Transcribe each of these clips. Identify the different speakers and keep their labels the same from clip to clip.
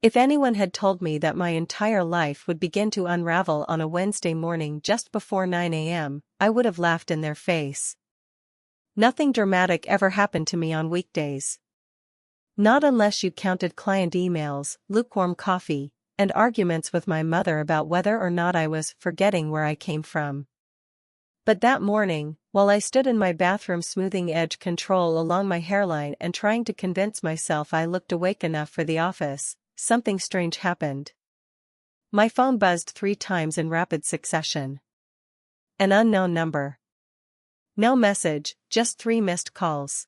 Speaker 1: If anyone had told me that my entire life would begin to unravel on a Wednesday morning just before 9 a.m., I would have laughed in their face. Nothing dramatic ever happened to me on weekdays. Not unless you counted client emails, lukewarm coffee, and arguments with my mother about whether or not I was forgetting where I came from. But that morning, while I stood in my bathroom smoothing edge control along my hairline and trying to convince myself I looked awake enough for the office, something strange happened. My phone buzzed 3 times in rapid succession. An unknown number. No message, just 3 missed calls.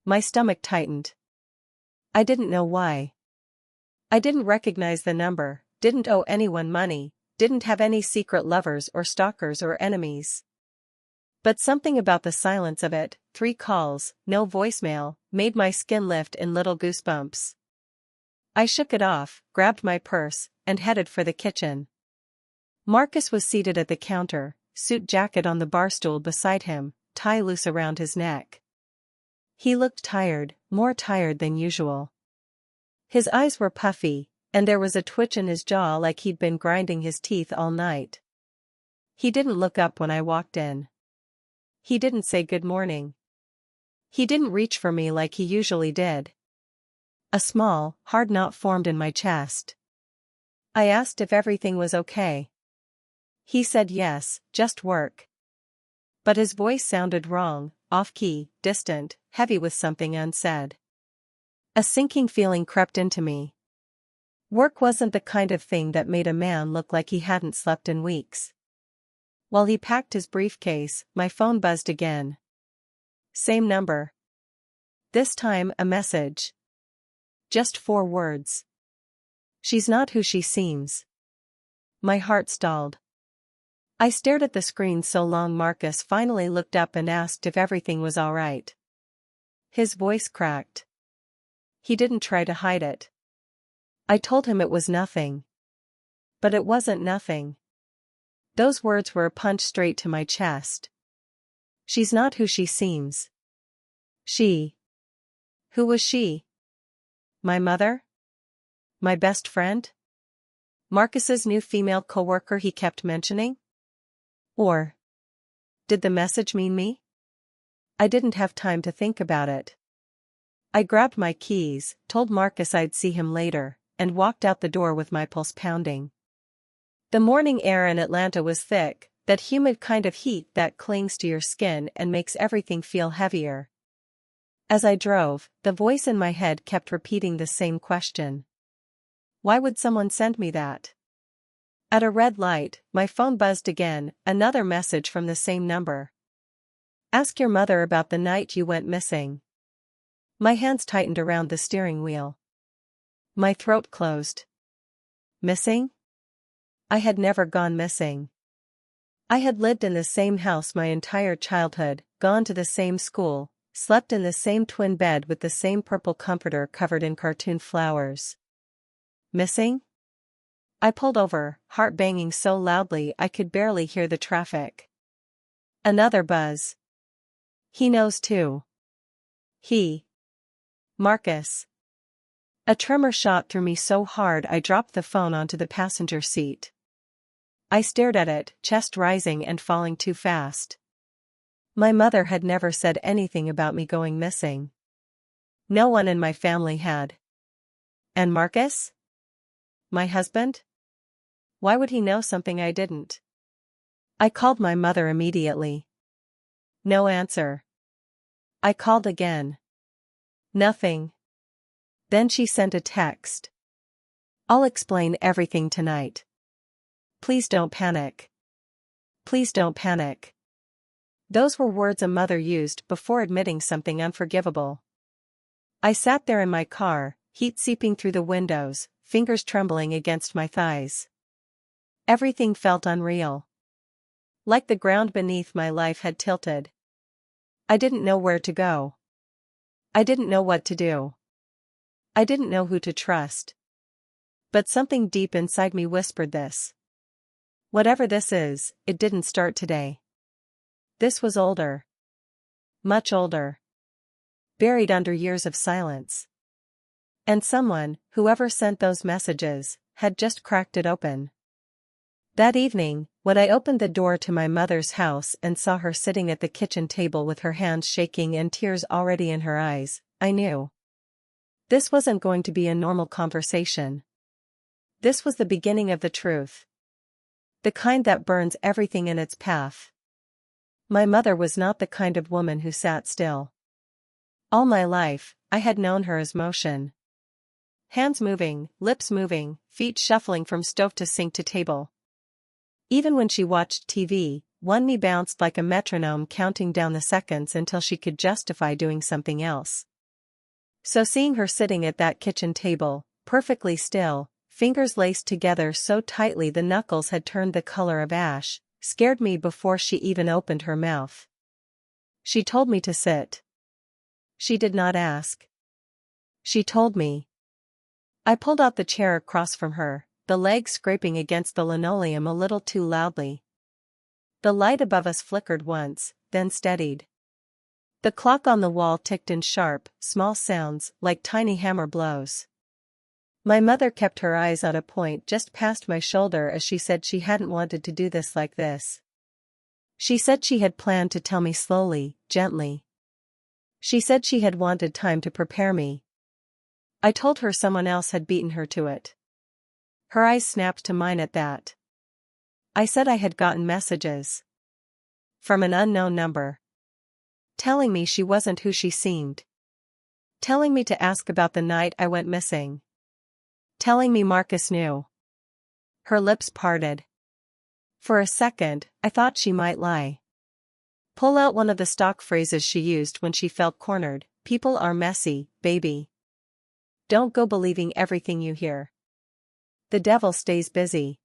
Speaker 1: My stomach tightened. I didn't know why. I didn't recognize the number, didn't owe anyone money, didn't have any secret lovers or stalkers or enemies. But something about the silence of it, 3 calls, no voicemail, made my skin lift in little goosebumps. I shook it off, grabbed my purse, and headed for the kitchen. Marcus was seated at the counter, suit jacket on the bar stool beside him, tie loose around his neck. He looked tired, more tired than usual. His eyes were puffy, and there was a twitch in his jaw like he'd been grinding his teeth all night. He didn't look up when I walked in. He didn't say good morning. He didn't reach for me like he usually did. A small, hard knot formed in my chest. I asked if everything was okay. He said yes, just work. But his voice sounded wrong, off-key, distant, heavy with something unsaid. A sinking feeling crept into me. Work wasn't the kind of thing that made a man look like he hadn't slept in weeks. While he packed his briefcase, my phone buzzed again. Same number. This time a message. Just 4 words. She's not who she seems. My heart stalled. I stared at the screen so long Marcus finally looked up and asked if everything was all right. His voice cracked. He didn't try to hide it. I told him it was nothing. But it wasn't nothing. Those words were a punch straight to my chest. She's not who she seems. She. Who was she? My mother? My best friend? Marcus's new female coworker he kept mentioning? Or did the message mean me? I didn't have time to think about it. I grabbed my keys, told Marcus I'd see him later, and walked out the door with my pulse pounding. The morning air in Atlanta was thick, that humid kind of heat that clings to your skin and makes everything feel heavier. As I drove, the voice in my head kept repeating the same question. Why would someone send me that? At a red light, my phone buzzed again, another message from the same number. Ask your mother about the night you went missing. My hands tightened around the steering wheel. My throat closed. Missing? I had never gone missing. I had lived in the same house my entire childhood, gone to the same school, slept in the same twin bed with the same purple comforter covered in cartoon flowers. Missing? I pulled over, heart banging so loudly I could barely hear the traffic. Another buzz. He knows too. He. Marcus. A tremor shot through me so hard I dropped the phone onto the passenger seat. I stared at it, chest rising and falling too fast. My mother had never said anything about me going missing. No one in my family had. And Marcus? My husband? Why would he know something I didn't? I called my mother immediately. No answer. I called again. Nothing. Then she sent a text. I'll explain everything tonight. Please don't panic. Please don't panic. Those were words a mother used before admitting something unforgivable. I sat there in my car, heat seeping through the windows, fingers trembling against my thighs. Everything felt unreal. Like the ground beneath my life had tilted. I didn't know where to go. I didn't know what to do. I didn't know who to trust. But something deep inside me whispered this. Whatever this is, it didn't start today. This was older. Much older. Buried under years of silence. And someone, whoever sent those messages, had just cracked it open. That evening, when I opened the door to my mother's house and saw her sitting at the kitchen table with her hands shaking and tears already in her eyes, I knew. This wasn't going to be a normal conversation. This was the beginning of the truth. The kind that burns everything in its path. My mother was not the kind of woman who sat still. All my life, I had known her as motion. Hands moving, lips moving, feet shuffling from stove to sink to table. Even when she watched TV, one knee bounced like a metronome counting down the seconds until she could justify doing something else. So seeing her sitting at that kitchen table, perfectly still, fingers laced together so tightly the knuckles had turned the color of ash, scared me before she even opened her mouth. She told me to sit. She did not ask. She told me. I pulled out the chair across from her, the legs scraping against the linoleum a little too loudly. The light above us flickered once, then steadied. The clock on the wall ticked in sharp, small sounds like tiny hammer blows. My mother kept her eyes on a point just past my shoulder as she said she hadn't wanted to do this like this. She said she had planned to tell me slowly, gently. She said she had wanted time to prepare me. I told her someone else had beaten her to it. Her eyes snapped to mine at that. I said I had gotten messages. From an unknown number. Telling me she wasn't who she seemed. Telling me to ask about the night I went missing. Telling me Marcus knew. Her lips parted. For a second, I thought she might lie. Pull out one of the stock phrases she used when she felt cornered. People are messy, baby. Don't go believing everything you hear. The devil stays busy.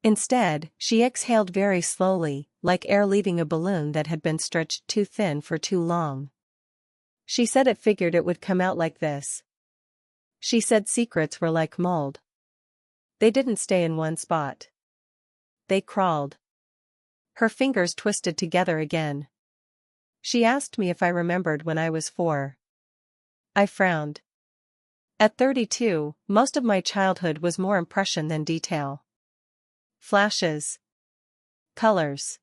Speaker 1: Instead, she exhaled very slowly, like air leaving a balloon that had been stretched too thin for too long. She said it figured it would come out like this. She said secrets were like mold. They didn't stay in one spot. They crawled. Her fingers twisted together again. She asked me if I remembered when I was 4. I frowned. At 32, most of my childhood was more impression than detail. Flashes. Colors.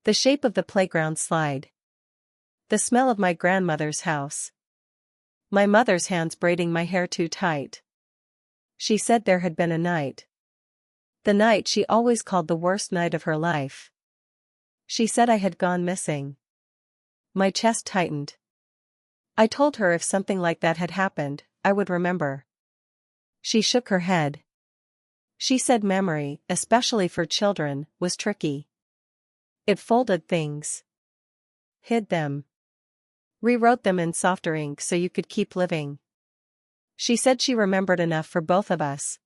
Speaker 1: The shape of the playground slide. The smell of my grandmother's house. My mother's hands braiding my hair too tight. She said there had been a night. The night she always called the worst night of her life. She said I had gone missing. My chest tightened. I told her if something like that had happened, I would remember. She shook her head. She said memory, especially for children, was tricky. It folded things. Hid them. Rewrote them in softer ink so you could keep living. She said she remembered enough for both of us.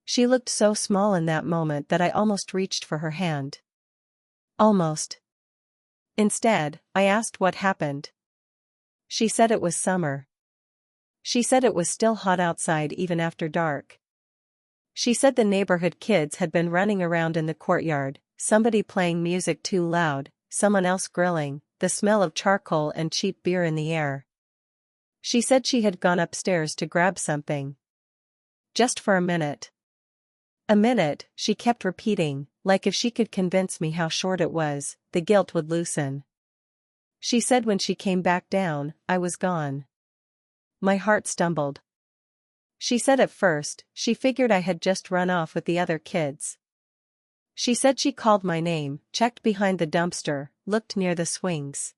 Speaker 1: She looked so small in that moment that I almost reached for her hand. Almost. Instead, I asked what happened. She said it was summer. She said it was still hot outside even after dark. She said the neighborhood kids had been running around in the courtyard, somebody playing music too loud, someone else grilling, the smell of charcoal and cheap beer in the air. She said she had gone upstairs to grab something. Just for a minute. A minute, she kept repeating, like if she could convince me how short it was, the guilt would loosen. She said when she came back down, I was gone. My heart stumbled. She said at first, she figured I had just run off with the other kids. She said she called my name, checked behind the dumpster, looked near the swings.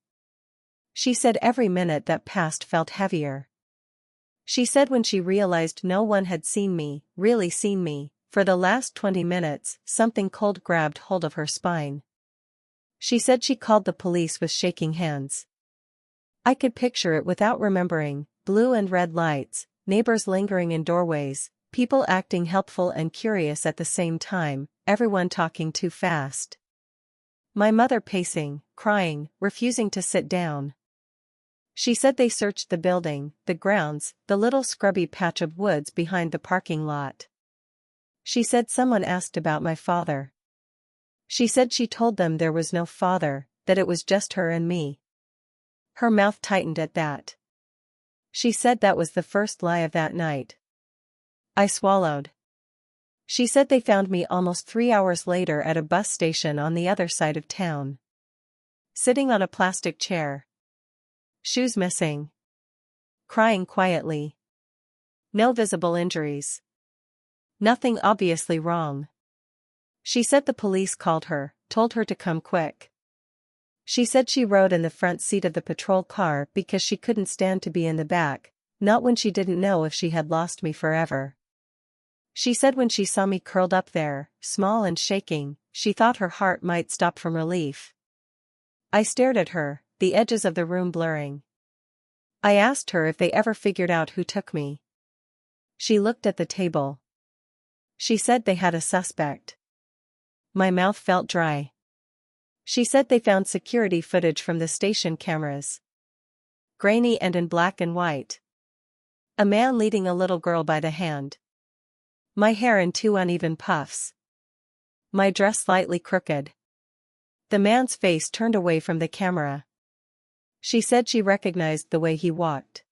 Speaker 1: She said every minute that passed felt heavier. She said when she realized no one had seen me, really seen me, for the last 20 minutes, something cold grabbed hold of her spine. She said she called the police with shaking hands. I could picture it without remembering, blue and red lights, neighbors lingering in doorways, people acting helpful and curious at the same time, everyone talking too fast. My mother pacing, crying, refusing to sit down. She said they searched the building, the grounds, the little scrubby patch of woods behind the parking lot. She said someone asked about my father. She said she told them there was no father, that it was just her and me. Her mouth tightened at that. She said that was the first lie of that night. I swallowed. She said they found me almost 3 hours later at a bus station on the other side of town. Sitting on a plastic chair. Shoes missing. Crying quietly. No visible injuries. Nothing obviously wrong. She said the police called her, told her to come quick. She said she rode in the front seat of the patrol car because she couldn't stand to be in the back, not when she didn't know if she had lost me forever. She said when she saw me curled up there, small and shaking, she thought her heart might stop from relief. I stared at her, the edges of the room blurring. I asked her if they ever figured out who took me. She looked at the table. She said they had a suspect. My mouth felt dry. She said they found security footage from the station cameras. Grainy and in black and white. A man leading a little girl by the hand. My hair in 2 uneven puffs. My dress slightly crooked. The man's face turned away from the camera. She said she recognized the way he walked.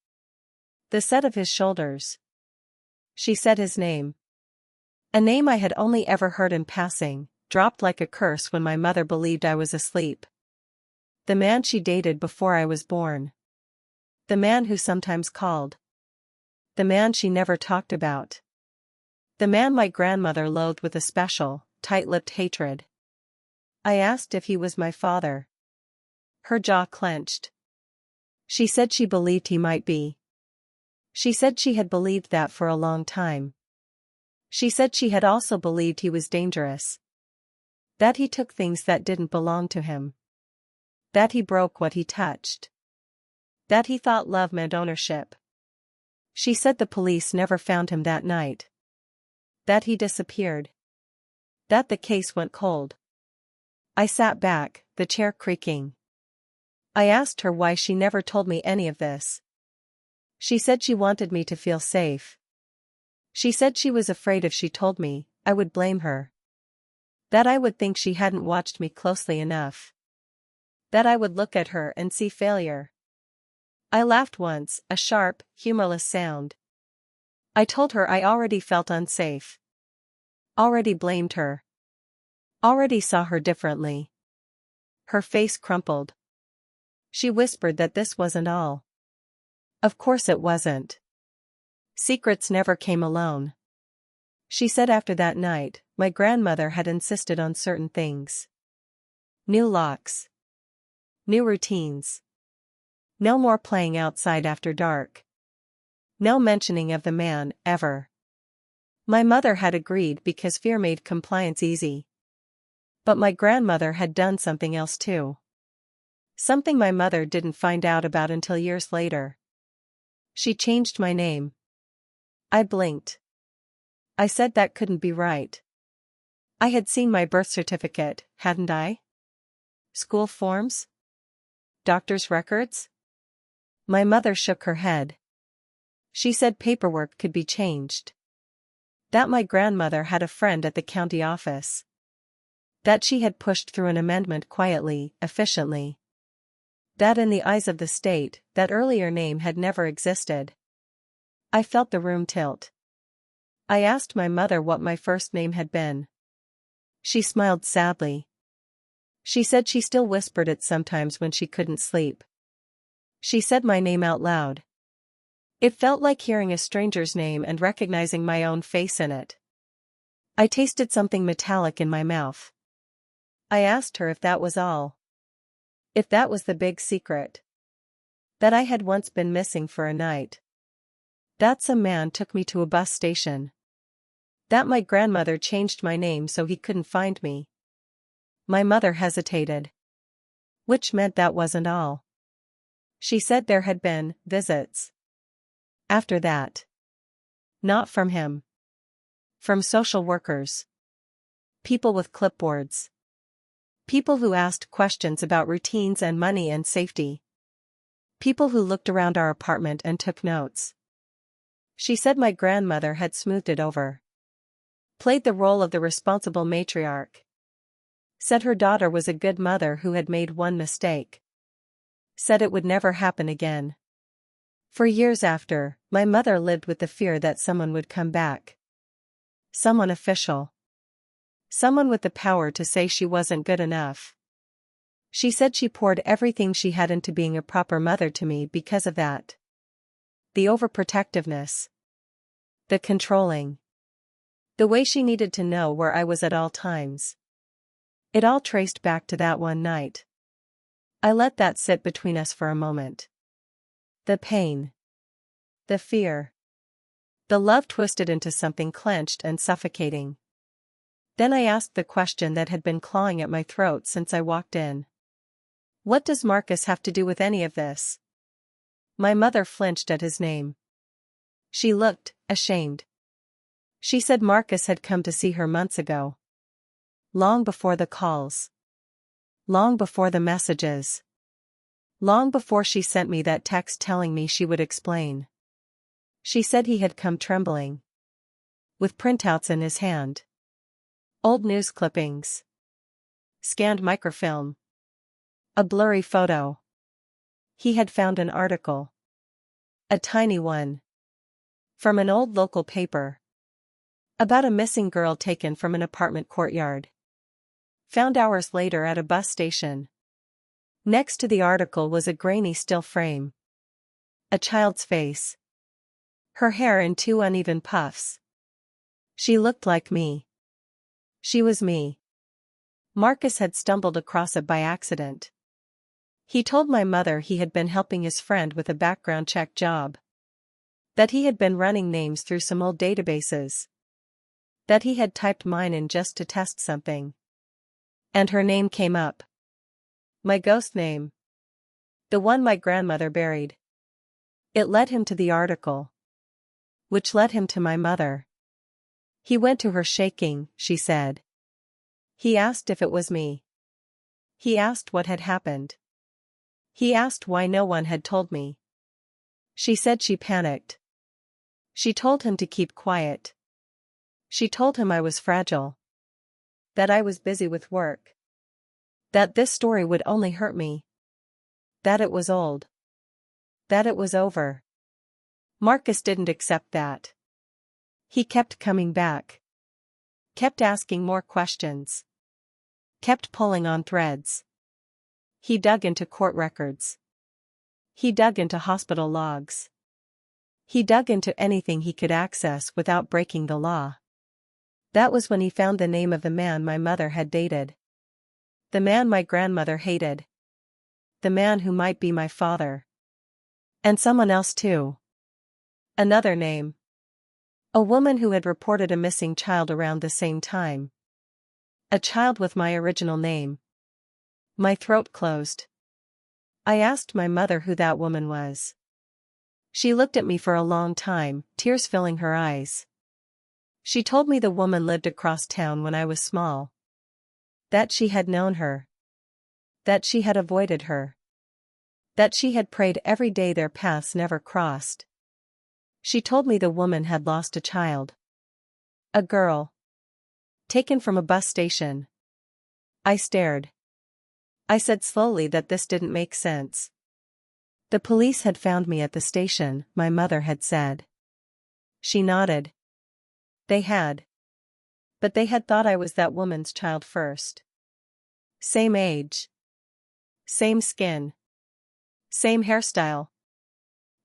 Speaker 1: The set of his shoulders. She said his name. A name I had only ever heard in passing, dropped like a curse when my mother believed I was asleep. The man she dated before I was born. The man who sometimes called. The man she never talked about. The man my grandmother loathed with a special, tight-lipped hatred. I asked if he was my father. Her jaw clenched. She said she believed he might be. She said she had believed that for a long time. She said she had also believed he was dangerous. That he took things that didn't belong to him. That he broke what he touched. That he thought love meant ownership. She said the police never found him that night. That he disappeared. That the case went cold. I sat back, the chair creaking. I asked her why she never told me any of this. She said she wanted me to feel safe. She said she was afraid if she told me, I would blame her. That I would think she hadn't watched me closely enough. That I would look at her and see failure. I laughed once, a sharp, humorless sound. I told her I already felt unsafe. Already blamed her. Already saw her differently. Her face crumpled. She whispered that this wasn't all. Of course it wasn't. Secrets never came alone. She said after that night, my grandmother had insisted on certain things. New locks. New routines. No more playing outside after dark. No mentioning of the man, ever. My mother had agreed because fear made compliance easy. But my grandmother had done something else too. Something my mother didn't find out about until years later. She changed my name. I blinked. I said that couldn't be right. I had seen my birth certificate, hadn't I? School forms? Doctor's records? My mother shook her head. She said paperwork could be changed. That my grandmother had a friend at the county office. That she had pushed through an amendment quietly, efficiently. That in the eyes of the state, that earlier name had never existed. I felt the room tilt. I asked my mother what my first name had been. She smiled sadly. She said she still whispered it sometimes when she couldn't sleep. She said my name out loud. It felt like hearing a stranger's name and recognizing my own face in it. I tasted something metallic in my mouth. I asked her if that was all. If that was the big secret. That I had once been missing for a night. That some man took me to a bus station. That my grandmother changed my name so he couldn't find me. My mother hesitated. Which meant that wasn't all. She said there had been visits. After that. Not from him. From social workers. People with clipboards. People who asked questions about routines and money and safety. People who looked around our apartment and took notes. She said my grandmother had smoothed it over. Played the role of the responsible matriarch. Said her daughter was a good mother who had made one mistake. Said it would never happen again. For years after, my mother lived with the fear that someone would come back. Someone official. Someone with the power to say she wasn't good enough. She said she poured everything she had into being a proper mother to me because of that. The overprotectiveness. The controlling. The way she needed to know where I was at all times. It all traced back to that one night. I let that sit between us for a moment. The pain. The fear. The love twisted into something clenched and suffocating. Then I asked the question that had been clawing at my throat since I walked in. What does Marcus have to do with any of this? My mother flinched at his name. She looked ashamed. She said Marcus had come to see her months ago. Long before the calls. Long before the messages. Long before she sent me that text telling me she would explain. She said he had come trembling. With printouts in his hand. Old news clippings. Scanned microfilm. A blurry photo. He had found an article. A tiny one. From an old local paper. About a missing girl taken from an apartment courtyard. Found hours later at a bus station. Next to the article was a grainy still frame. A child's face. Her hair in two uneven puffs. She looked like me. She was me. Marcus had stumbled across it by accident. He told my mother he had been helping his friend with a background check job. That he had been running names through some old databases. That he had typed mine in just to test something. And her name came up. My ghost name. The one my grandmother buried. It led him to the article. Which led him to my mother. He went to her shaking, she said. He asked if it was me. He asked what had happened. He asked why no one had told me. She said she panicked. She told him to keep quiet. She told him I was fragile. That I was busy with work. That this story would only hurt me. That it was old. That it was over. Marcus didn't accept that. He kept coming back. Kept asking more questions. Kept pulling on threads. He dug into court records. He dug into hospital logs. He dug into anything he could access without breaking the law. That was when he found the name of the man my mother had dated. The man my grandmother hated. The man who might be my father. And someone else too. Another name. A woman who had reported a missing child around the same time. A child with my original name. My throat closed. I asked my mother who that woman was. She looked at me for a long time, tears filling her eyes. She told me the woman lived across town when I was small. That she had known her. That she had avoided her. That she had prayed every day their paths never crossed. She told me the woman had lost a child. A girl. Taken from a bus station. I stared. I said slowly that this didn't make sense. The police had found me at the station, my mother had said. She nodded. They had. But they had thought I was that woman's child first. Same age. Same skin. Same hairstyle.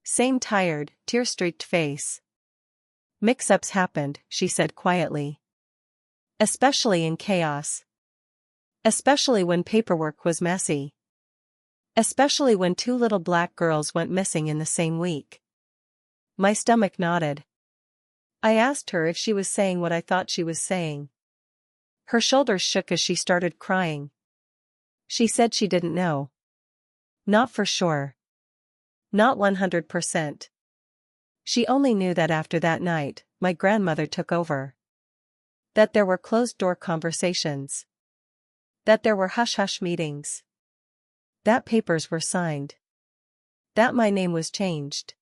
Speaker 1: Same tired, tear-streaked face. Mix-ups happened, she said quietly. Especially in chaos. Especially when paperwork was messy. Especially when two little black girls went missing in the same week. My stomach knotted. I asked her if she was saying what I thought she was saying. Her shoulders shook as she started crying. She said she didn't know. Not for sure. Not 100%. She only knew that after that night, my grandmother took over. That there were closed-door conversations. That there were hush-hush meetings. That papers were signed. That my name was changed.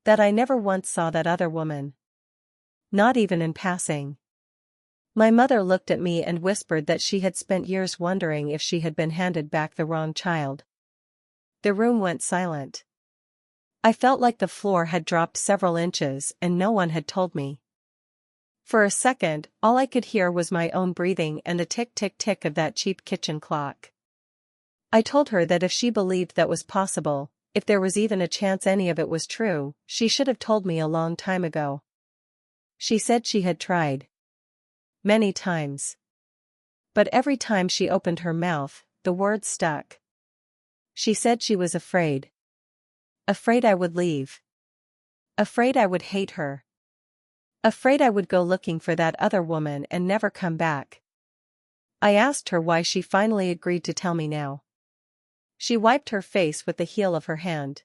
Speaker 1: That I never once saw that other woman. Not even in passing. My mother looked at me and whispered that she had spent years wondering if she had been handed back the wrong child. The room went silent. I felt like the floor had dropped several inches and no one had told me. For a second, all I could hear was my own breathing and the tick-tick-tick of that cheap kitchen clock. I told her that if she believed that was possible, if there was even a chance any of it was true, she should have told me a long time ago. She said she had tried. Many times. But every time she opened her mouth, the words stuck. She said she was afraid. Afraid I would leave. Afraid I would hate her. Afraid I would go looking for that other woman and never come back. I asked her why she finally agreed to tell me now. She wiped her face with the heel of her hand.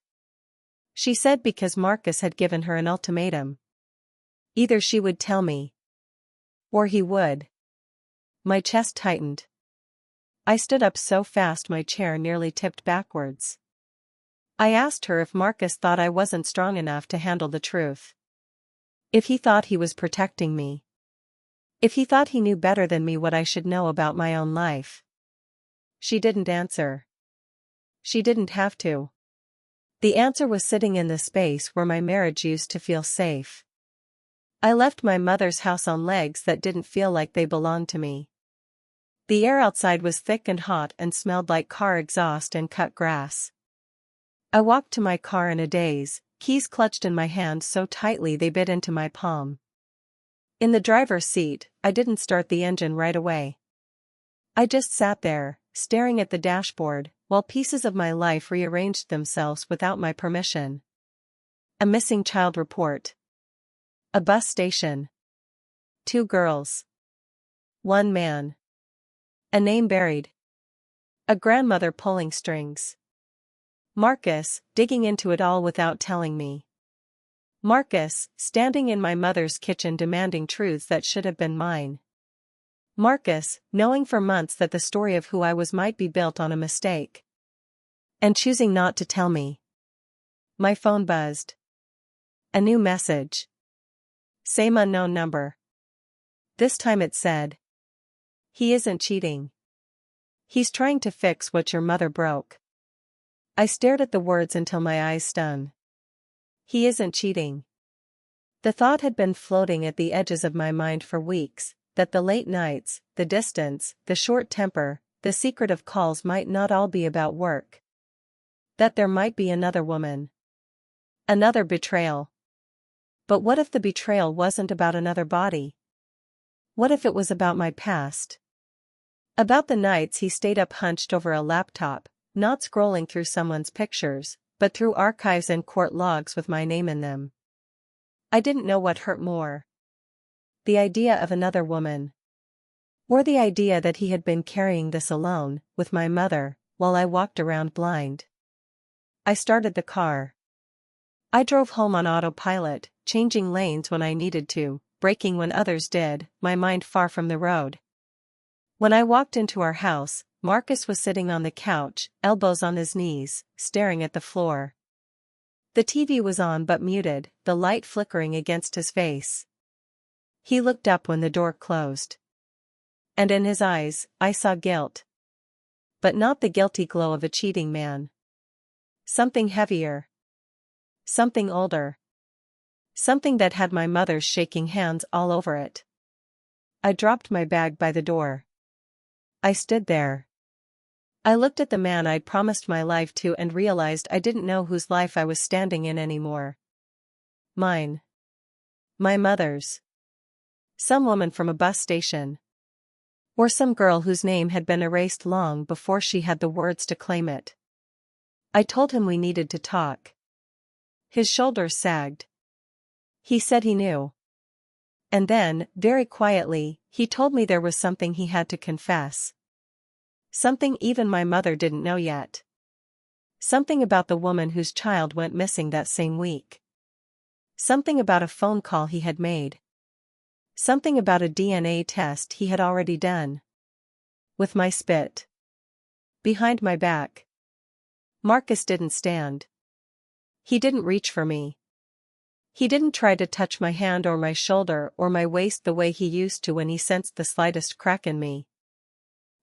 Speaker 1: She said because Marcus had given her an ultimatum. Either she would tell me, or he would. My chest tightened. I stood up so fast my chair nearly tipped backwards. I asked her if Marcus thought I wasn't strong enough to handle the truth. If he thought he was protecting me. If he thought he knew better than me what I should know about my own life. She didn't answer. She didn't have to. The answer was sitting in the space where my marriage used to feel safe. I left my mother's house on legs that didn't feel like they belonged to me. The air outside was thick and hot and smelled like car exhaust and cut grass. I walked to my car in a daze, keys clutched in my hand so tightly they bit into my palm. In the driver's seat, I didn't start the engine right away. I just sat there, staring at the dashboard, while pieces of my life rearranged themselves without my permission. A missing child report. A bus station. 2 girls. 1 man. A name buried. A grandmother pulling strings. Marcus, digging into it all without telling me. Marcus, standing in my mother's kitchen demanding truths that should have been mine. Marcus, knowing for months that the story of who I was might be built on a mistake. And choosing not to tell me. My phone buzzed. A new message. Same unknown number. This time it said. He isn't cheating. He's trying to fix what your mother broke. I stared at the words until my eyes stung. He isn't cheating. The thought had been floating at the edges of my mind for weeks, that the late nights, the distance, the short temper, the secret of calls might not all be about work. That there might be another woman. Another betrayal. But what if the betrayal wasn't about another body? What if it was about my past? About the nights he stayed up hunched over a laptop, not scrolling through someone's pictures, but through archives and court logs with my name in them. I didn't know what hurt more. The idea of another woman. Or the idea that he had been carrying this alone, with my mother, while I walked around blind. I started the car. I drove home on autopilot, changing lanes when I needed to, braking when others did, my mind far from the road. When I walked into our house, Marcus was sitting on the couch, elbows on his knees, staring at the floor. The TV was on but muted, the light flickering against his face. He looked up when the door closed. And in his eyes, I saw guilt. But not the guilty glow of a cheating man. Something heavier. Something older. Something that had my mother's shaking hands all over it. I dropped my bag by the door. I stood there. I looked at the man I'd promised my life to and realized I didn't know whose life I was standing in anymore. Mine. My mother's. Some woman from a bus station. Or some girl whose name had been erased long before she had the words to claim it. I told him we needed to talk. His shoulders sagged. He said he knew. And then, very quietly, he told me there was something he had to confess. Something even my mother didn't know yet. Something about the woman whose child went missing that same week. Something about a phone call he had made. Something about a DNA test he had already done. With my spit. Behind my back. Marcus didn't stand. He didn't reach for me. He didn't try to touch my hand or my shoulder or my waist the way he used to when he sensed the slightest crack in me.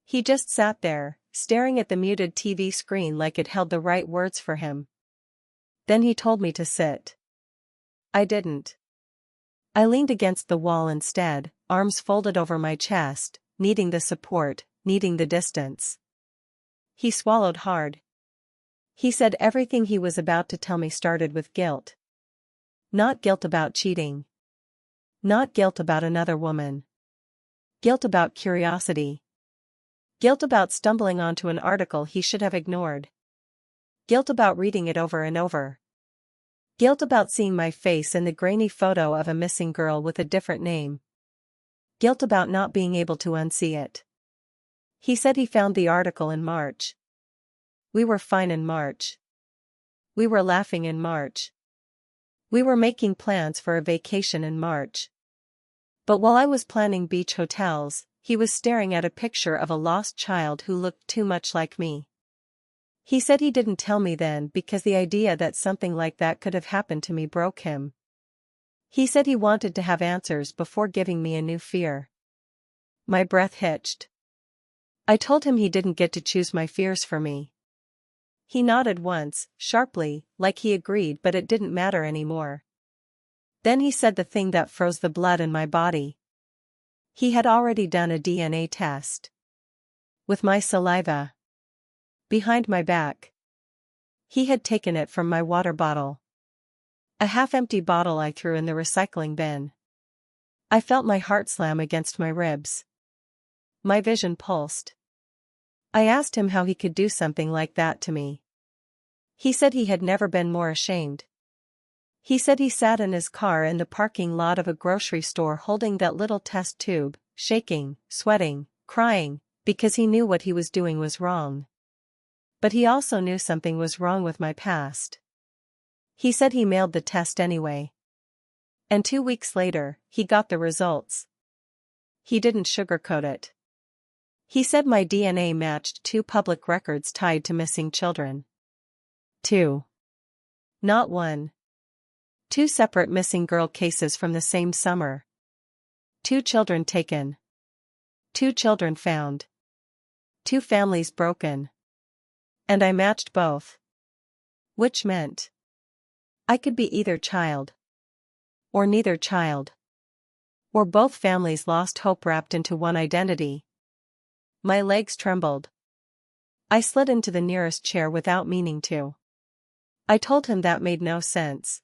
Speaker 1: He just sat there, staring at the muted TV screen like it held the right words for him. Then he told me to sit. I didn't. I leaned against the wall instead, arms folded over my chest, needing the support, needing the distance. He swallowed hard. He said everything he was about to tell me started with guilt. Not guilt about cheating. Not guilt about another woman. Guilt about curiosity. Guilt about stumbling onto an article he should have ignored. Guilt about reading it over and over. Guilt about seeing my face in the grainy photo of a missing girl with a different name. Guilt about not being able to unsee it. He said he found the article in March. We were fine in March. We were laughing in March. We were making plans for a vacation in March. But while I was planning beach hotels, he was staring at a picture of a lost child who looked too much like me. He said he didn't tell me then because the idea that something like that could have happened to me broke him. He said he wanted to have answers before giving me a new fear. My breath hitched. I told him he didn't get to choose my fears for me. He nodded once, sharply, like he agreed, but it didn't matter anymore. Then he said the thing that froze the blood in my body. He had already done a DNA test. With my saliva. Behind my back. He had taken it from my water bottle. A half-empty bottle I threw in the recycling bin. I felt my heart slam against my ribs. My vision pulsed. I asked him how he could do something like that to me. He said he had never been more ashamed. He said he sat in his car in the parking lot of a grocery store holding that little test tube, shaking, sweating, crying, because he knew what he was doing was wrong. But he also knew something was wrong with my past. He said he mailed the test anyway. And 2 weeks later, he got the results. He didn't sugarcoat it. He said my DNA matched 2 public records tied to missing children. 2. Not 1. 2 separate missing girl cases from the same summer. 2 children taken. 2 children found. 2 families broken. And I matched both. Which meant I could be either child. Or neither child. Or both families lost hope wrapped into one identity. My legs trembled. I slid into the nearest chair without meaning to. I told him that made no sense.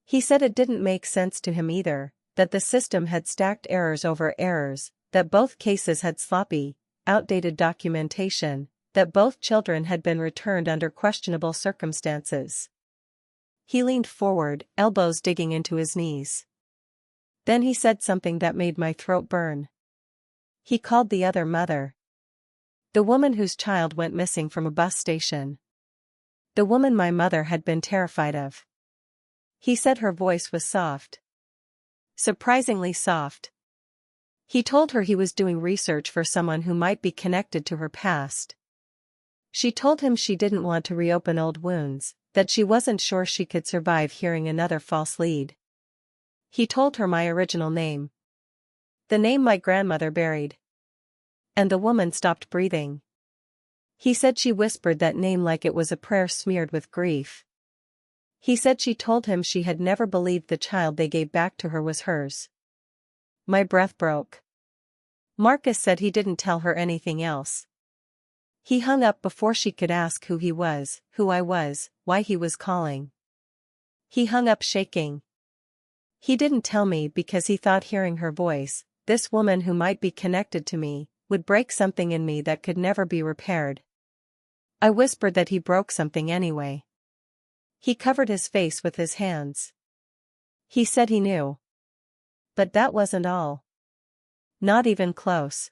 Speaker 1: He said it didn't make sense to him either, that the system had stacked errors over errors, that both cases had sloppy, outdated documentation, that both children had been returned under questionable circumstances. He leaned forward, elbows digging into his knees. Then he said something that made my throat burn. He called the other mother. The woman whose child went missing from a bus station. The woman my mother had been terrified of. He said her voice was soft. Surprisingly soft. He told her he was doing research for someone who might be connected to her past. She told him she didn't want to reopen old wounds, that she wasn't sure she could survive hearing another false lead. He told her my original name. The name my grandmother buried. And the woman stopped breathing. He said she whispered that name like it was a prayer smeared with grief. He said she told him she had never believed the child they gave back to her was hers. My breath broke. Marcus said he didn't tell her anything else. He hung up before she could ask who he was, who I was, why he was calling. He hung up shaking. He didn't tell me because he thought hearing her voice, this woman who might be connected to me, would break something in me that could never be repaired. I whispered that he broke something anyway. He covered his face with his hands. He said he knew. But that wasn't all. Not even close.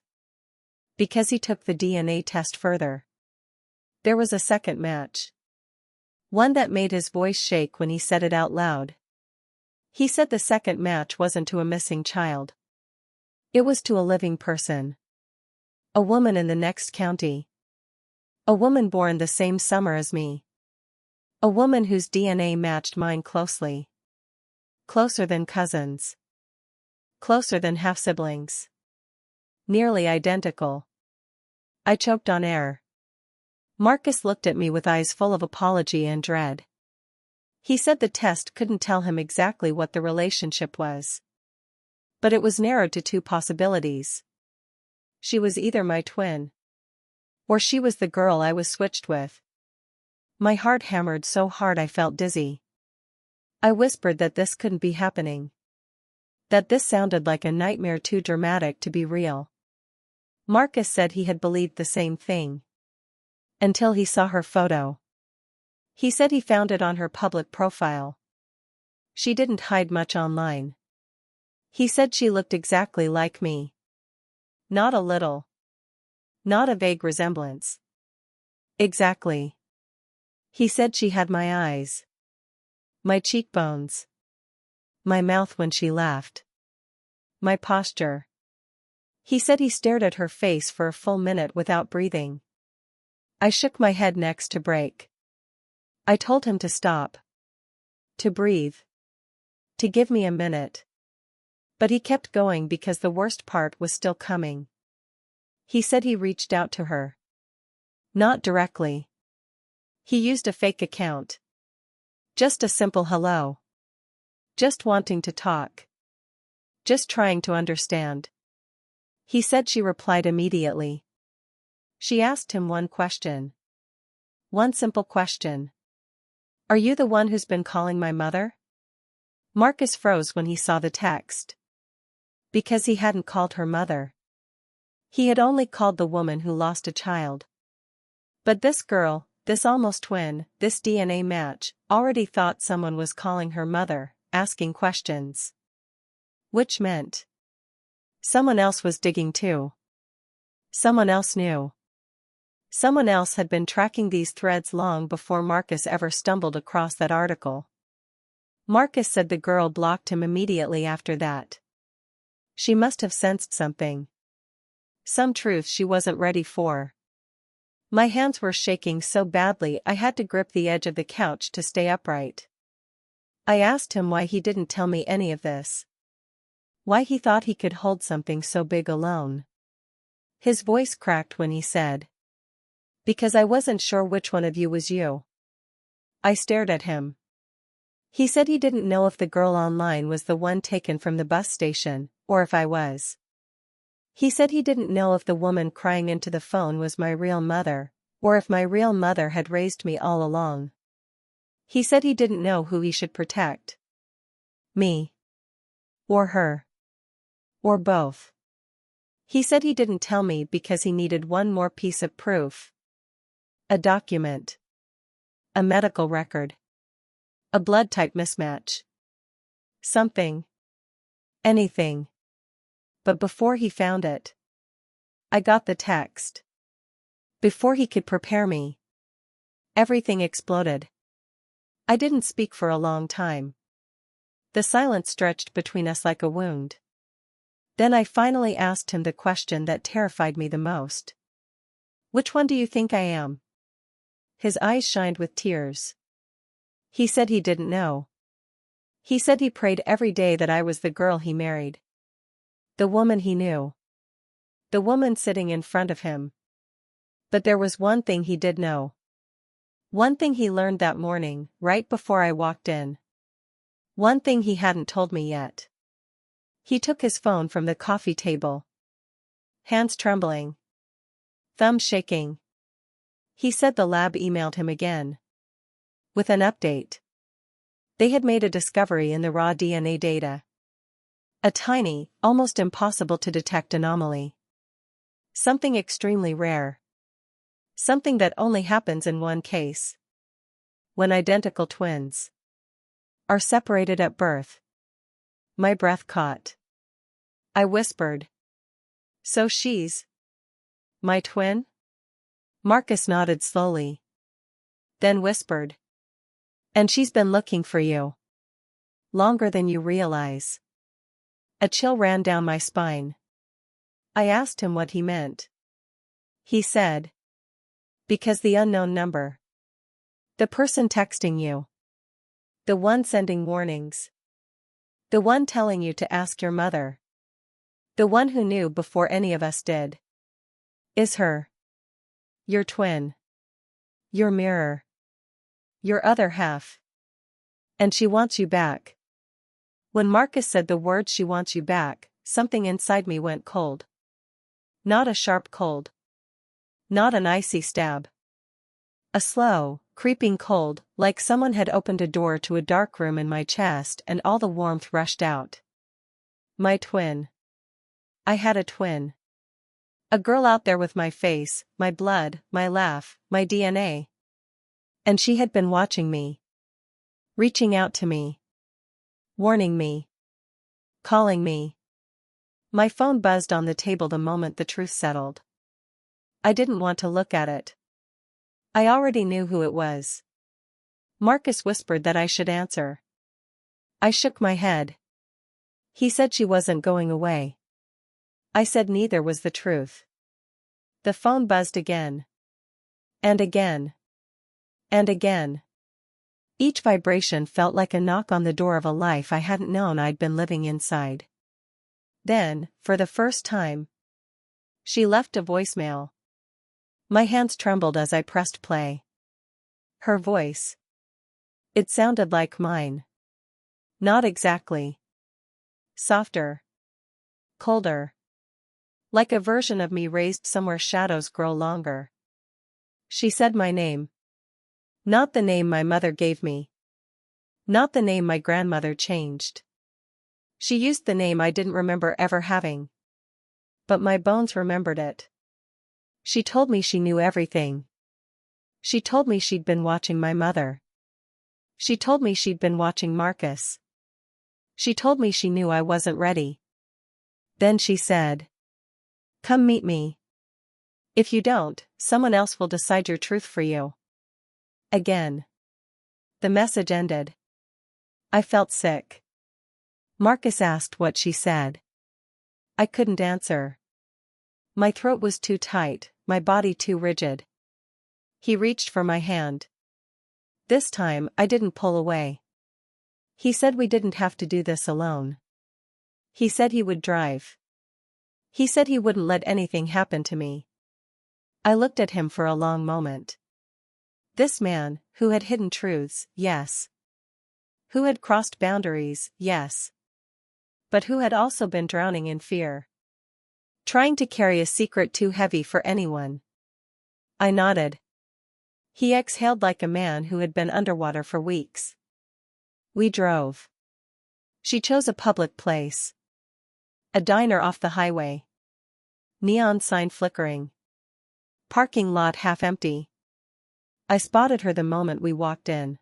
Speaker 1: Because he took the DNA test further. There was a second match. One that made his voice shake when he said it out loud. He said the second match wasn't to a missing child. It was to a living person. A woman in the next county. A woman born the same summer as me. A woman whose DNA matched mine closely. Closer than cousins. Closer than half-siblings. Nearly identical. I choked on air. Marcus looked at me with eyes full of apology and dread. He said the test couldn't tell him exactly what the relationship was. But it was narrowed to two possibilities. She was either my twin, or she was the girl I was switched with. My heart hammered so hard I felt dizzy. I whispered that this couldn't be happening. That this sounded like a nightmare too dramatic to be real. Marcus said he had believed the same thing. Until he saw her photo. He said he found it on her public profile. She didn't hide much online. He said she looked exactly like me. Not a little. Not a vague resemblance. Exactly. He said she had my eyes. My cheekbones. My mouth when she laughed. My posture. He said he stared at her face for a full minute without breathing. I shook my head next to break. I told him to stop. To breathe. To give me a minute. But he kept going because the worst part was still coming. He said he reached out to her. Not directly. He used a fake account. Just a simple hello. Just wanting to talk. Just trying to understand. He said she replied immediately. She asked him one question. One simple question. Are you the one who's been calling my mother? Marcus froze when he saw the text. Because he hadn't called her mother. He had only called the woman who lost a child. But this girl, this almost twin, this DNA match, already thought someone was calling her mother, asking questions. Which meant someone else was digging too. Someone else knew. Someone else had been tracking these threads long before Marcus ever stumbled across that article. Marcus said the girl blocked him immediately after that. She must have sensed something. Some truth she wasn't ready for. My hands were shaking so badly I had to grip the edge of the couch to stay upright. I asked him why he didn't tell me any of this. Why he thought he could hold something so big alone. His voice cracked when he said, because I wasn't sure which one of you was you. I stared at him. He said he didn't know if the girl online was the one taken from the bus station, or if I was. He said he didn't know if the woman crying into the phone was my real mother, or if my real mother had raised me all along. He said he didn't know who he should protect. Me. Or her. Or both. He said he didn't tell me because he needed one more piece of proof. A document. A medical record. A blood type mismatch. Something. Anything. But before he found it, I got the text. Before he could prepare me, everything exploded. I didn't speak for a long time. The silence stretched between us like a wound. Then I finally asked him the question that terrified me the most. Which one do you think I am? His eyes shined with tears. He said he didn't know. He said he prayed every day that I was the girl he married. The woman he knew. The woman sitting in front of him. But there was one thing he did know. One thing he learned that morning, right before I walked in. One thing he hadn't told me yet. He took his phone from the coffee table. Hands trembling. Thumb shaking. He said the lab emailed him again. With an update. They had made a discovery in the raw DNA data. A tiny, almost impossible to detect anomaly. Something extremely rare. Something that only happens in one case. When identical twins are separated at birth. My breath caught. I whispered. So she's my twin? Marcus nodded slowly. Then whispered. And she's been looking for you. Longer than you realize. A chill ran down my spine. I asked him what he meant. He said. Because the unknown number. The person texting you. The one sending warnings. The one telling you to ask your mother. The one who knew before any of us did. Is her. Your twin. Your mirror. Your other half. And she wants you back. When Marcus said the words "she wants you back," something inside me went cold. Not a sharp cold. Not an icy stab. A slow, creeping cold, like someone had opened a door to a dark room in my chest and all the warmth rushed out. My twin. I had a twin. A girl out there with my face, my blood, my laugh, my DNA. And she had been watching me. Reaching out to me. Warning me. Calling me. My phone buzzed on the table the moment the truth settled. I didn't want to look at it. I already knew who it was. Marcus whispered that I should answer. I shook my head. He said she wasn't going away. I said neither was the truth. The phone buzzed again. And again. And again. Each vibration felt like a knock on the door of a life I hadn't known I'd been living inside. Then, for the first time, she left a voicemail. My hands trembled as I pressed play. Her voice. It sounded like mine. Not exactly. Softer. Colder. Like a version of me raised somewhere shadows grow longer. She said my name. Not the name my mother gave me. Not the name my grandmother changed. She used the name I didn't remember ever having. But my bones remembered it. She told me she knew everything. She told me she'd been watching my mother. She told me she'd been watching Marcus. She told me she knew I wasn't ready. Then she said, "Come meet me. If you don't, someone else will decide your truth for you." Again. The message ended. I felt sick. Marcus asked what she said. I couldn't answer. My throat was too tight, my body too rigid. He reached for my hand. This time, I didn't pull away. He said we didn't have to do this alone. He said he would drive. He said he wouldn't let anything happen to me. I looked at him for a long moment. This man, who had hidden truths, yes. Who had crossed boundaries, yes. But who had also been drowning in fear. Trying to carry a secret too heavy for anyone. I nodded. He exhaled like a man who had been underwater for weeks. We drove. She chose a public place. A diner off the highway. Neon sign flickering. Parking lot half empty. I spotted her the moment we walked in.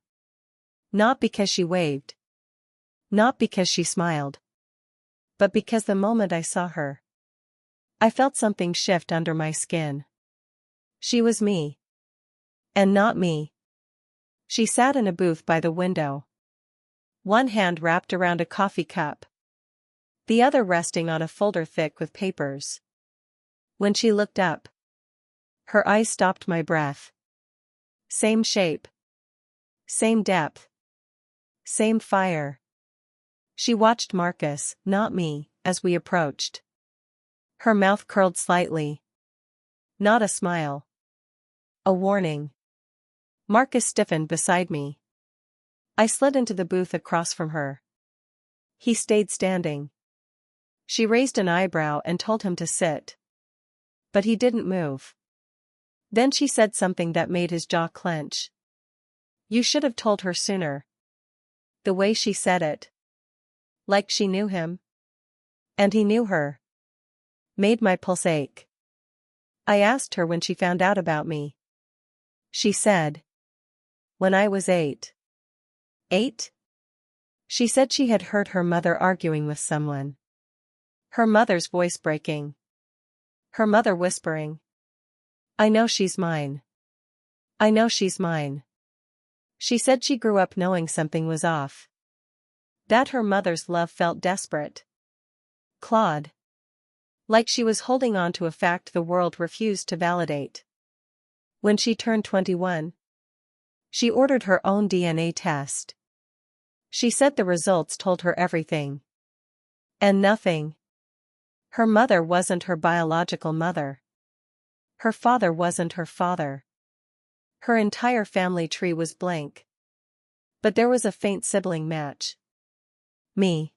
Speaker 1: Not because she waved. Not because she smiled. But because the moment I saw her, I felt something shift under my skin. She was me. And not me. She sat in a booth by the window. One hand wrapped around a coffee cup. The other resting on a folder thick with papers. When she looked up, her eyes stopped my breath. Same shape. Same depth. Same fire. She watched Marcus, not me, as we approached. Her mouth curled slightly. Not a smile. A warning. Marcus stiffened beside me. I slid into the booth across from her. He stayed standing. She raised an eyebrow and told him to sit. But he didn't move. Then she said something that made his jaw clench. You should have told her sooner. The way she said it. Like she knew him. And he knew her. Made my pulse ache. I asked her when she found out about me. She said. When I was 8. 8? She said she had heard her mother arguing with someone. Her mother's voice breaking. Her mother whispering. I know she's mine. I know she's mine. She said she grew up knowing something was off. That her mother's love felt desperate. Clawed. Like she was holding on to a fact the world refused to validate. When she turned 21, she ordered her own DNA test. She said the results told her everything. And nothing. Her mother wasn't her biological mother. Her father wasn't her father. Her entire family tree was blank. But there was a faint sibling match. Me.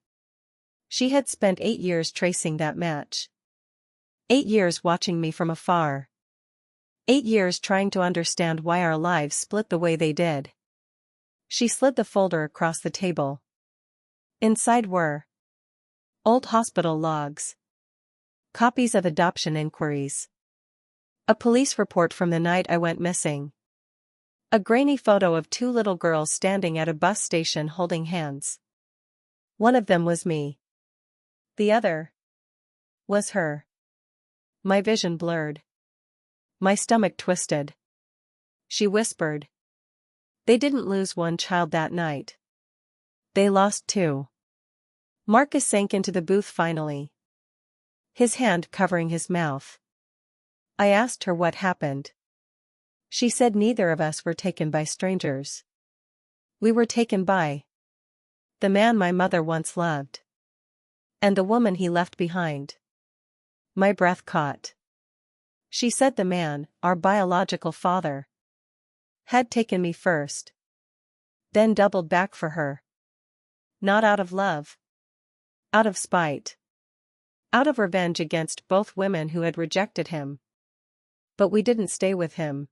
Speaker 1: She had spent 8 years tracing that match. 8 years watching me from afar. 8 years trying to understand why our lives split the way they did. She slid the folder across the table. Inside were old hospital logs, copies of adoption inquiries, a police report from the night I went missing, a grainy photo of 2 little girls standing at a bus station holding hands. One of them was me. The other was her. My vision blurred. My stomach twisted. She whispered. They didn't lose one child that night. They lost 2. Marcus sank into the booth finally, his hand covering his mouth. I asked her what happened. She said neither of us were taken by strangers. We were taken by the man my mother once loved. And the woman he left behind. My breath caught. She said the man, our biological father, had taken me first. Then doubled back for her. Not out of love. Out of spite. Out of revenge against both women who had rejected him. But we didn't stay with him.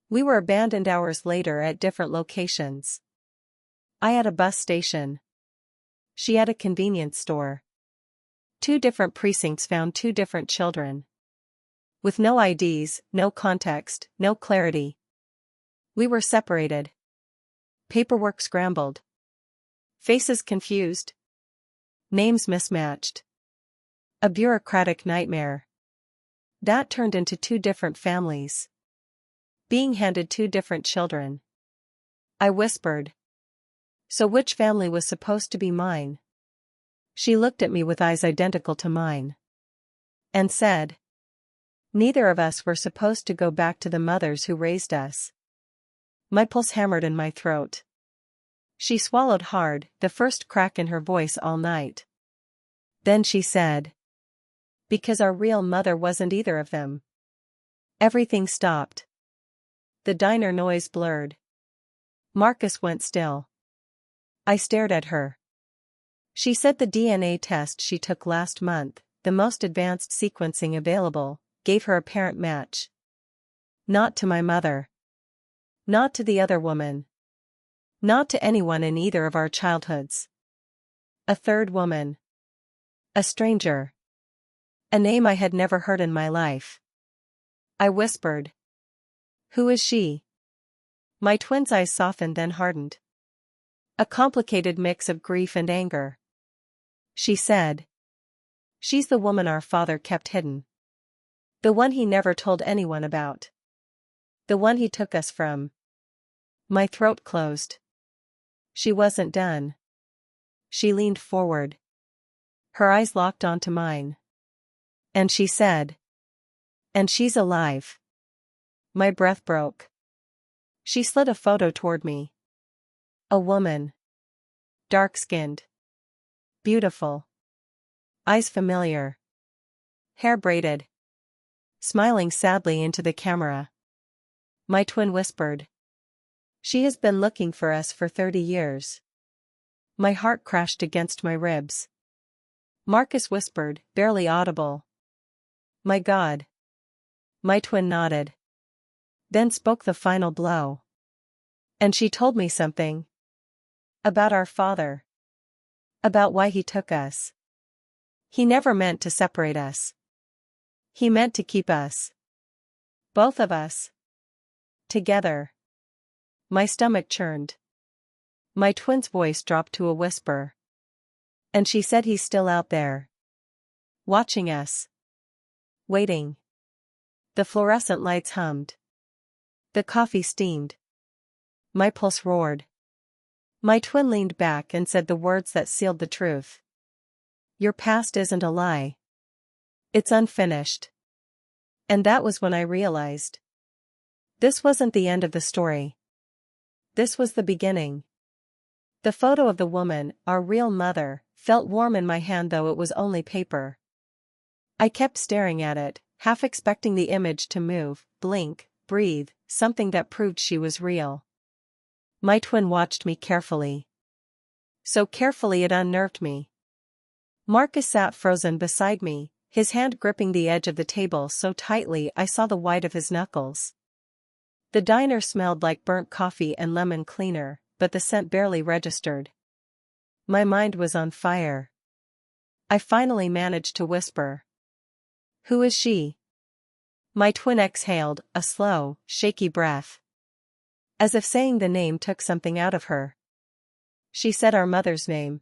Speaker 1: We were abandoned hours later at different locations. I at a bus station. She at a convenience store. 2 different precincts found 2 different children. With no IDs, no context, no clarity. We were separated. Paperwork scrambled. Faces confused. Names mismatched. A bureaucratic nightmare. That turned into 2 different families. Being handed 2 different children. I whispered. So which family was supposed to be mine? She looked at me with eyes identical to mine. And said. Neither of us were supposed to go back to the mothers who raised us. My pulse hammered in my throat. She swallowed hard, the first crack in her voice all night. Then she said. Because our real mother wasn't either of them. Everything stopped. The diner noise blurred. Marcus went still. I stared at her. She said the DNA test she took last month, the most advanced sequencing available, gave her a parent match. Not to my mother. Not to the other woman. Not to anyone in either of our childhoods. A third woman. A stranger. A name I had never heard in my life. I whispered. Who is she? My twin's eyes softened then hardened. A complicated mix of grief and anger. She said. She's the woman our father kept hidden. The one he never told anyone about. The one he took us from. My throat closed. She wasn't done. She leaned forward. Her eyes locked onto mine. And she said. And she's alive. My breath broke. She slid a photo toward me. A woman. Dark-skinned. Beautiful. Eyes familiar. Hair braided. Smiling sadly into the camera. My twin whispered. She has been looking for us for 30 years. My heart crashed against my ribs. Marcus whispered, barely audible. My God. My twin nodded. Then spoke the final blow. And she told me something. About our father. About why he took us. He never meant to separate us. He meant to keep us. Both of us. Together. My stomach churned. My twin's voice dropped to a whisper. And she said he's still out there. Watching us. Waiting. The fluorescent lights hummed. The coffee steamed. My pulse roared. My twin leaned back and said the words that sealed the truth. Your past isn't a lie. It's unfinished. And that was when I realized. This wasn't the end of the story. This was the beginning. The photo of the woman, our real mother, felt warm in my hand though it was only paper. I kept staring at it, half expecting the image to move, blink, breathe, something that proved she was real. My twin watched me carefully. So carefully it unnerved me. Marcus sat frozen beside me, his hand gripping the edge of the table so tightly I saw the white of his knuckles. The diner smelled like burnt coffee and lemon cleaner, but the scent barely registered. My mind was on fire. I finally managed to whisper. "Who is she?" My twin exhaled, a slow, shaky breath. As if saying the name took something out of her. She said our mother's name.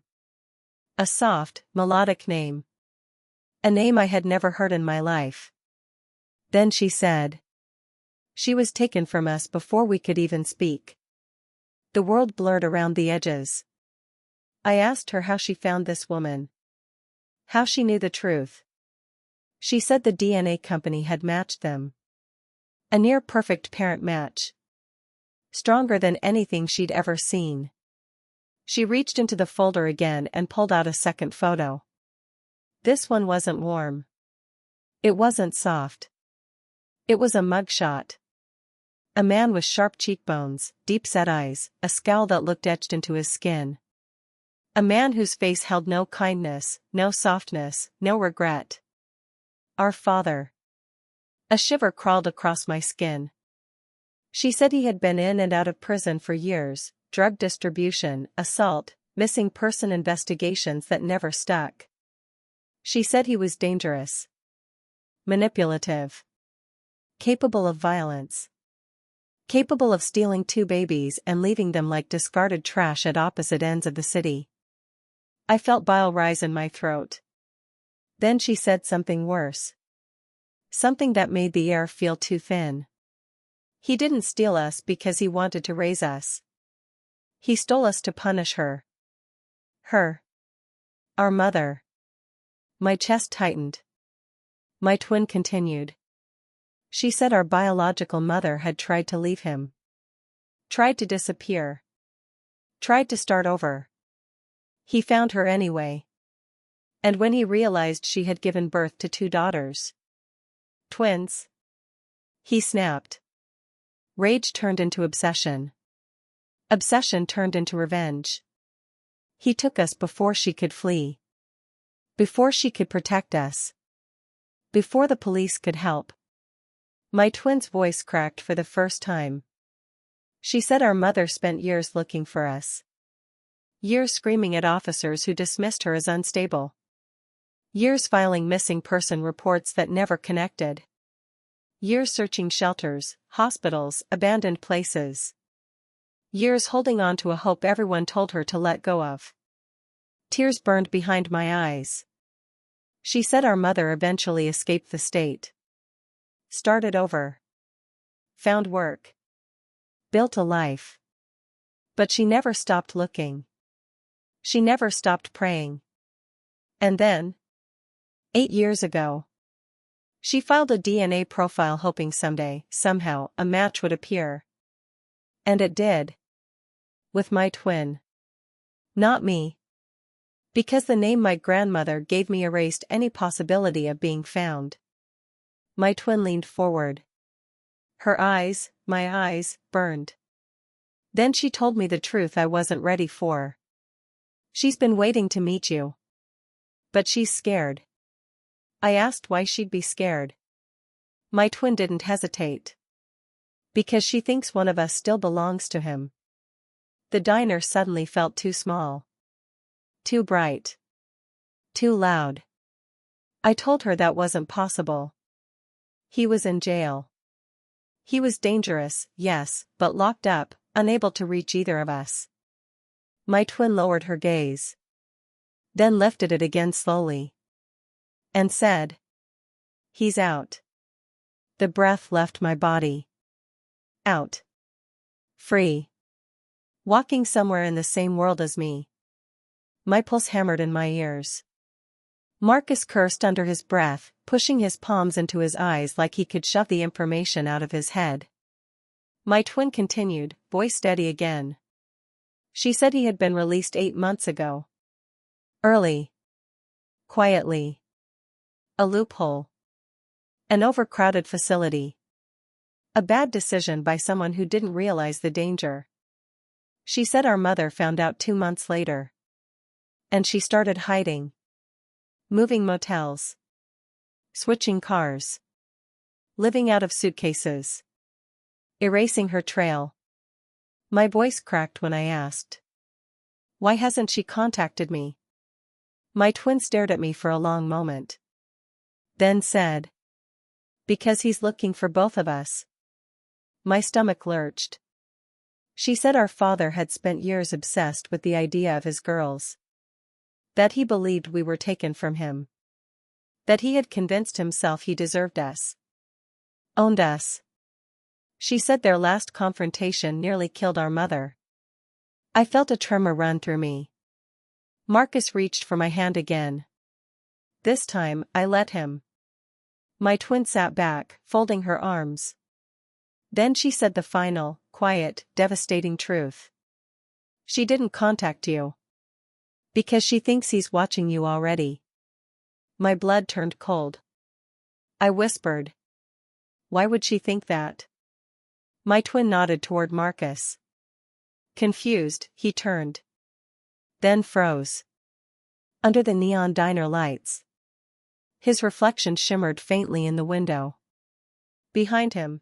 Speaker 1: A soft, melodic name. A name I had never heard in my life. Then she said. She was taken from us before we could even speak. The world blurred around the edges. I asked her how she found this woman. How she knew the truth. She said the DNA company had matched them. A near-perfect parent match. Stronger than anything she'd ever seen. She reached into the folder again and pulled out a second photo. This one wasn't warm. It wasn't soft. It was a mugshot. A man with sharp cheekbones, deep-set eyes, a scowl that looked etched into his skin. A man whose face held no kindness, no softness, no regret. Our father. A shiver crawled across my skin. She said he had been in and out of prison for years, drug distribution, assault, missing person investigations that never stuck. She said he was dangerous. Manipulative. Capable of violence. Capable of stealing 2 babies and leaving them like discarded trash at opposite ends of the city. I felt bile rise in my throat. Then she said something worse. Something that made the air feel too thin. He didn't steal us because he wanted to raise us. He stole us to punish her. Her. Our mother. My chest tightened. My twin continued. She said our biological mother had tried to leave him. Tried to disappear. Tried to start over. He found her anyway. And when he realized she had given birth to 2 daughters. Twins. He snapped. Rage turned into obsession. Obsession turned into revenge. He took us before she could flee. Before she could protect us. Before the police could help. My twin's voice cracked for the first time. She said our mother spent years looking for us. Years screaming at officers who dismissed her as unstable. Years filing missing person reports that never connected. Years searching shelters, hospitals, abandoned places. Years holding on to a hope everyone told her to let go of. Tears burned behind my eyes. She said our mother eventually escaped the state. Started over. Found work. Built a life. But she never stopped looking. She never stopped praying. And then, 8 years ago, she filed a DNA profile hoping someday, somehow, a match would appear. And it did. With my twin. Not me. Because the name my grandmother gave me erased any possibility of being found. My twin leaned forward. Her eyes, my eyes, burned. Then she told me the truth I wasn't ready for. She's been waiting to meet you. But she's scared. I asked why she'd be scared. My twin didn't hesitate. Because she thinks one of us still belongs to him. The diner suddenly felt too small. Too bright. Too loud. I told her that wasn't possible. He was in jail. He was dangerous, yes, but locked up, unable to reach either of us. My twin lowered her gaze. Then lifted it again slowly. And said. He's out. The breath left my body. Out. Free. Walking somewhere in the same world as me. My pulse hammered in my ears. Marcus cursed under his breath, pushing his palms into his eyes like he could shove the information out of his head. My twin continued, voice steady again. She said he had been released 8 months ago. Early. Quietly. A loophole. An overcrowded facility. A bad decision by someone who didn't realize the danger. She said our mother found out 2 months later. And she started hiding. Moving motels. Switching cars. Living out of suitcases. Erasing her trail. My voice cracked when I asked. Why hasn't she contacted me? My twin stared at me for a long moment. Then said. Because he's looking for both of us. My stomach lurched. She said our father had spent years obsessed with the idea of his girls. That he believed we were taken from him. That he had convinced himself he deserved us. Owned us. She said their last confrontation nearly killed our mother. I felt a tremor run through me. Marcus reached for my hand again. This time, I let him. My twin sat back, folding her arms. Then she said the final, quiet, devastating truth. She didn't contact you. Because she thinks he's watching you already. My blood turned cold. I whispered. Why would she think that? My twin nodded toward Marcus. Confused, he turned. Then froze. Under the neon diner lights. His reflection shimmered faintly in the window. Behind him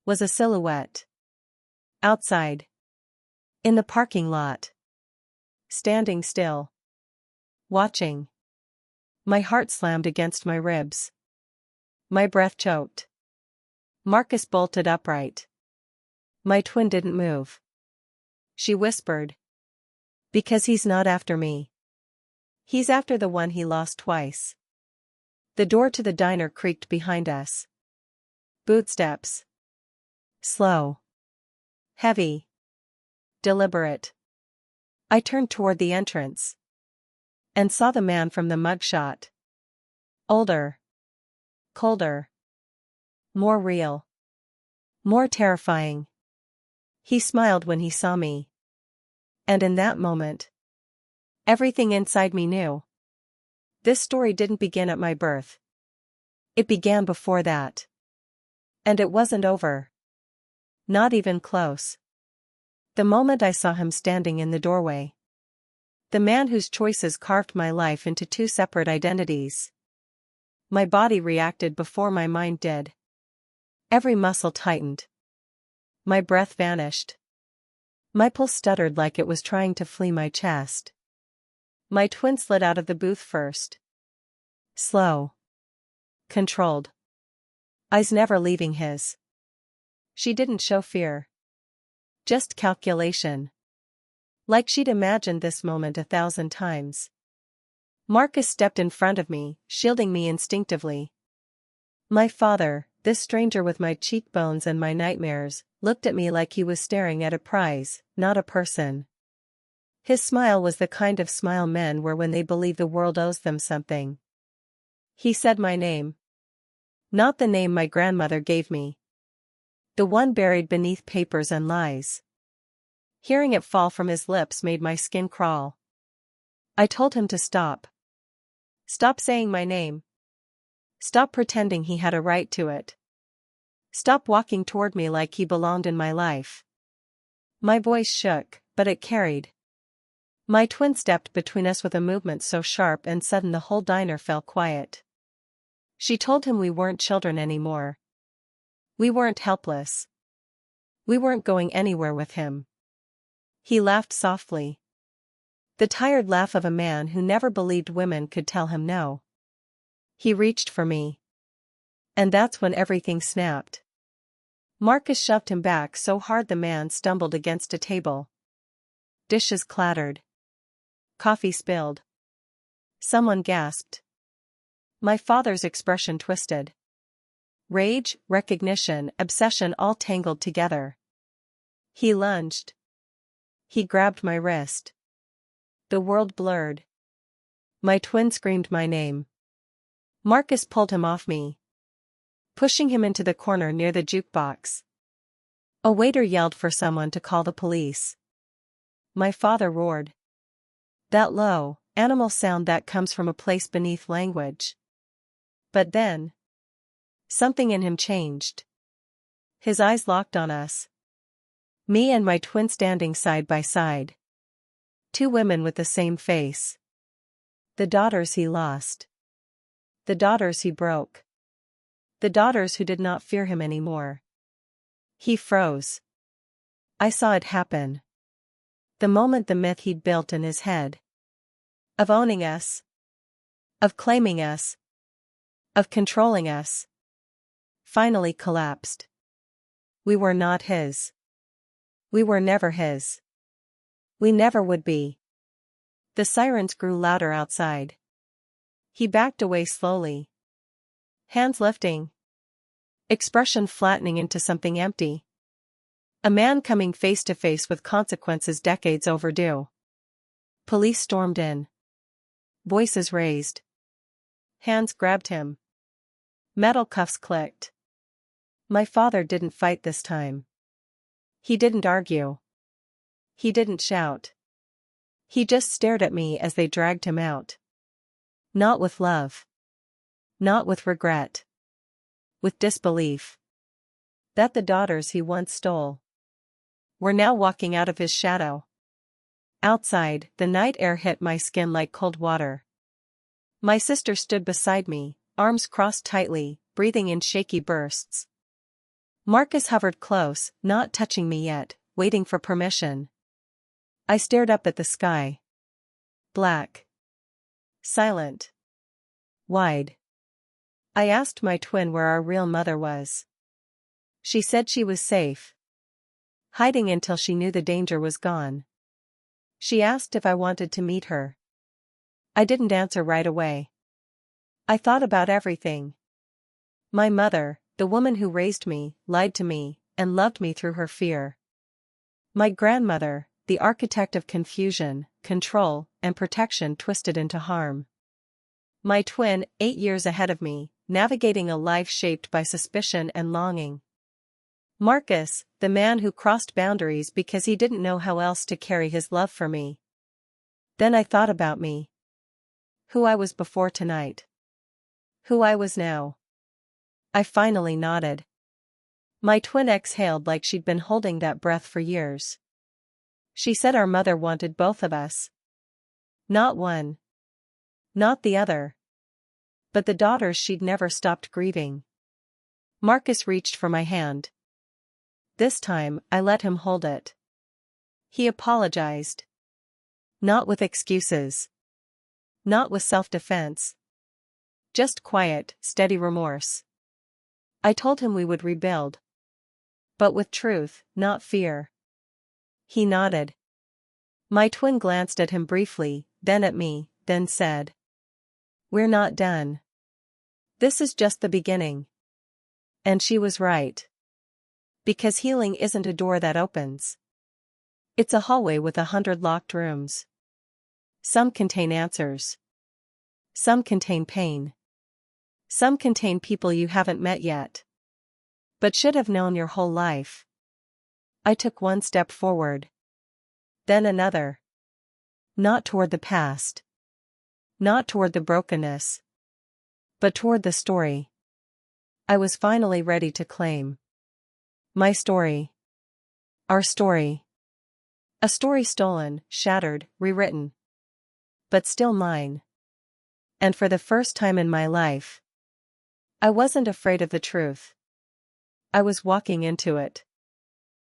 Speaker 1: was a silhouette. Outside. In the parking lot. Standing still. Watching. My heart slammed against my ribs. My breath choked. Marcus bolted upright. My twin didn't move. She whispered. Because he's not after me. He's after the one he lost twice. The door to the diner creaked behind us. Bootsteps. Slow. Heavy. Deliberate. I turned toward the entrance. And saw the man from the mugshot. Older. Colder. More real. More terrifying. He smiled when he saw me. And in that moment, everything inside me knew. This story didn't begin at my birth. It began before that. And it wasn't over. Not even close. The moment I saw him standing in the doorway. The man whose choices carved my life into two separate identities. My body reacted before my mind did. Every muscle tightened. My breath vanished. My pulse stuttered like it was trying to flee my chest. My twin slid out of the booth first. Slow. Controlled. Eyes never leaving his. She didn't show fear. Just calculation. Like she'd imagined this moment 1,000 times. Marcus stepped in front of me, shielding me instinctively. My father, this stranger with my cheekbones and my nightmares, looked at me like he was staring at a prize, not a person. His smile was the kind of smile men wear when they believe the world owes them something. He said my name. Not the name my grandmother gave me. The one buried beneath papers and lies. Hearing it fall from his lips made my skin crawl. I told him to stop. Stop saying my name. Stop pretending he had a right to it. Stop walking toward me like he belonged in my life. My voice shook, but it carried. My twin stepped between us with a movement so sharp and sudden the whole diner fell quiet. She told him we weren't children anymore. We weren't helpless. We weren't going anywhere with him. He laughed softly. The tired laugh of a man who never believed women could tell him no. He reached for me. And that's when everything snapped. Marcus shoved him back so hard the man stumbled against a table. Dishes clattered. Coffee spilled. Someone gasped. My father's expression twisted. Rage, recognition, obsession all tangled together. He lunged. He grabbed my wrist. The world blurred. My twin screamed my name. Marcus pulled him off me, pushing him into the corner near the jukebox. A waiter yelled for someone to call the police. My father roared. That low, animal sound that comes from a place beneath language. But then, something in him changed. His eyes locked on us. Me and my twin standing side by side. Two women with the same face. The daughters he lost. The daughters he broke. The daughters who did not fear him anymore. He froze. I saw it happen. The moment the myth he'd built in his head. Of owning us. Of claiming us. Of controlling us. Finally collapsed. We were not his. We were never his. We never would be. The sirens grew louder outside. He backed away slowly. Hands lifting. Expression flattening into something empty. A man coming face to face with consequences decades overdue. Police stormed in. Voices raised. Hands grabbed him. Metal cuffs clicked. My father didn't fight this time. He didn't argue. He didn't shout. He just stared at me as they dragged him out. Not with love. Not with regret. With disbelief. That the daughters he once stole were now walking out of his shadow. Outside, the night air hit my skin like cold water. My sister stood beside me, arms crossed tightly, breathing in shaky bursts. Marcus hovered close, not touching me yet, waiting for permission. I stared up at the sky. Black. Silent. Wide. I asked my twin where our real mother was. She said she was safe. Hiding until she knew the danger was gone. She asked if I wanted to meet her. I didn't answer right away. I thought about everything. My mother, the woman who raised me, lied to me, and loved me through her fear. My grandmother, the architect of confusion, control, and protection twisted into harm. My twin, 8 years ahead of me, navigating a life shaped by suspicion and longing. Marcus, the man who crossed boundaries because he didn't know how else to carry his love for me. Then I thought about me. Who I was before tonight. Who I was now. I finally nodded. My twin exhaled like she'd been holding that breath for years. She said our mother wanted both of us. Not one. Not the other. But the daughters she'd never stopped grieving. Marcus reached for my hand. This time, I let him hold it. He apologized. Not with excuses. Not with self-defense. Just quiet, steady remorse. I told him we would rebuild. But with truth, not fear. He nodded. My twin glanced at him briefly, then at me, then said, "We're not done. This is just the beginning." And she was right. Because healing isn't a door that opens. It's a hallway with 100 locked rooms. Some contain answers. Some contain pain. Some contain people you haven't met yet. But should have known your whole life. I took one step forward. Then another. Not toward the past. Not toward the brokenness. But toward the story. I was finally ready to claim. My story. Our story. A story stolen, shattered, rewritten. But still mine. And for the first time in my life, I wasn't afraid of the truth. I was walking into it.